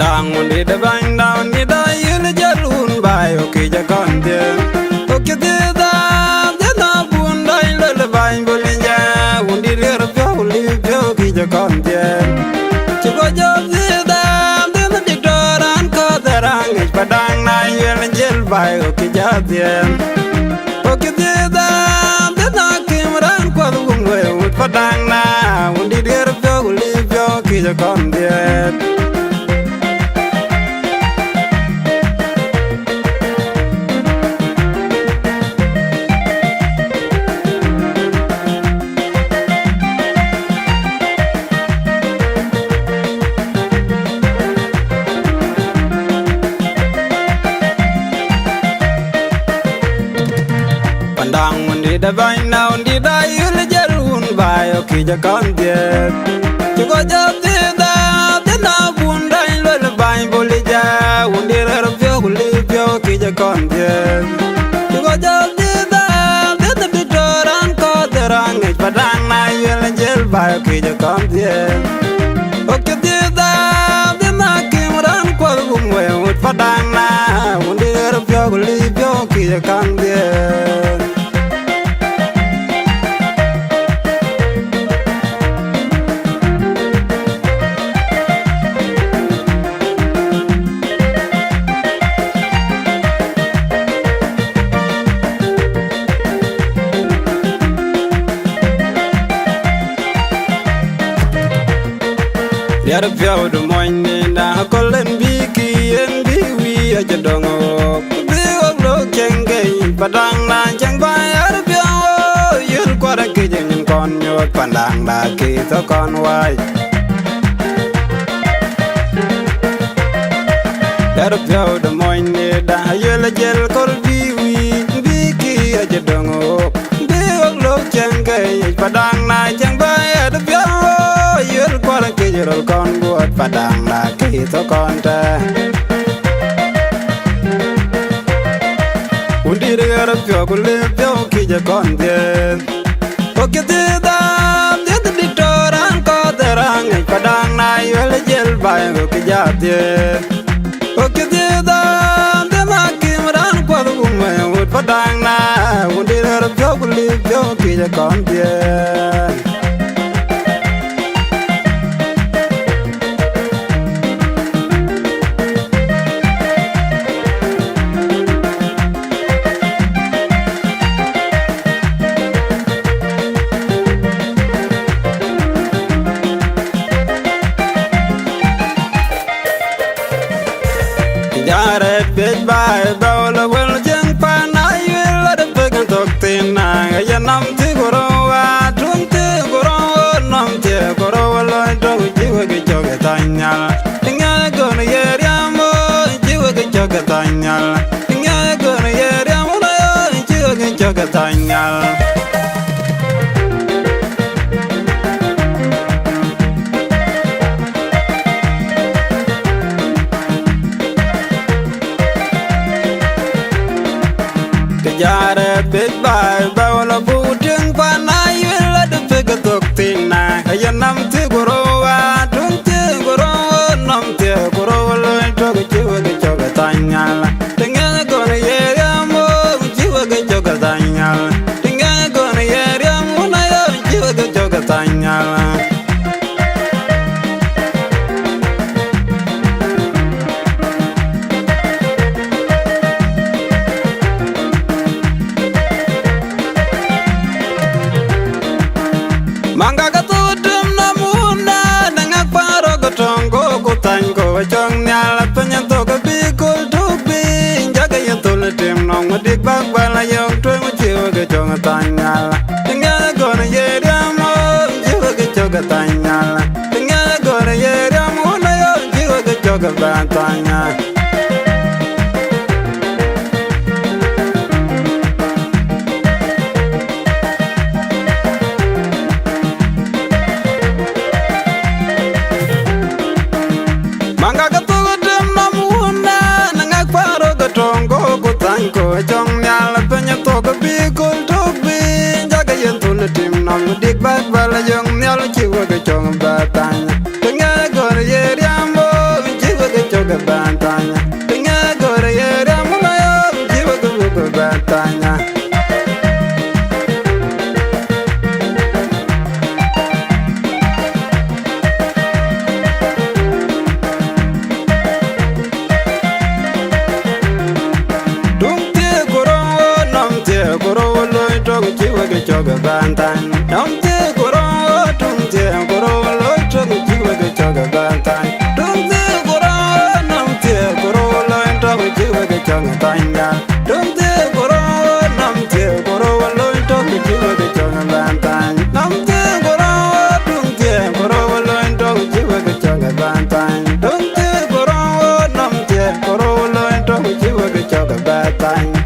Pandang undi da bang down ni da yul jalun bai oki ja kon dia oki dia da na bun dai le bai bolinja undi ler pyo li pyo ki ja kon dia chigo jo dia da na diktoran ko darang padang na yul jel bai oki ja dia oki dia da na kimran ko bung we ut padang na undi ler pyo li pyo ki ja kon dia Pandang undi da bai na undi da yul jalun bai oki ja kon dia chigo ja dia da na bun dai le bai bolija undi rer pyo li pyo ki ja kon dia chigo ja dia da na bitoran ko derang padang na yul jel bai oki ja kon dia oki dia da na kimran ko bum we ut padang na undi rer pyo li pyo ki ja kon dia Yar pyo do moin ni na kolen bi ki en bi wi a jadongo bi o lo kenge padang na chang ba yar pyo yur kwara ki jen kon nyot pandang da ki to kon wai Yar pyo do moin ni da yel jel kol bi wi bi ki a jadongo bi o lo kenge padang na chang ba yar pyo yur kwara ki jen kon buat padang la ki to kon ta undi re pyo kule pyo ki ja kon de oki de da de diktoran ko derang padang na yul jel bai ki ja de oki de da na kimran ko bum me ut padang na undi re pyo kule pyo ki ja kon de Yare bej bai bawla wel jeng pa na yel da pegan tok tin na ya nam ti goro wa tung ti goro nam ti goro lo do jiwa ge joge tanya tinga go na yer amo jiwa ge joge tanya tinga go na yer amo na jiwa ge joge tanya Yare bej bai bawla puting pa na yul da pega tok tin na ya nam ti goro wa tung ti goro nam ti goro lo to ge jiwa ge joga tanya tinga go na yer amo jiwa ge joga tanya tinga go na yer amo na jiwa ge joga tanya Manga ka tu dum na muna nangak paro ko tongo ko tango chong nyal penyen to ka bi kul tu bi jaga yen to le tim nong dik bak bala yong twe mo chiwa ke chong tanya tinga go na ye ramo chiwa ke chong tanya tinga go na ye ramo na yo chiwa ke chong ba tanya Manga ka tu dem na muna nangak paro ka tongo ko tango chong nyal penya to ka bi kul to bi jaga yen to le tim nong dik bak bala yong nyal chiwa ka chong ba tanya tinga go ye riambo chiwa ka choga bantanya Tinga gore yere muna yo jiwa go bantanya Choga bantan Namte koro tumte koro loy choga jiwa ge choga bantan Tumte koro namte koro loy choga jiwa ge choga tanya Tumte koro namte koro loy choga jiwa ge choga bantan Namte koro tumte koro loy choga jiwa ge choga bantan Tumte koro namte koro loy choga jiwa ge choga bantan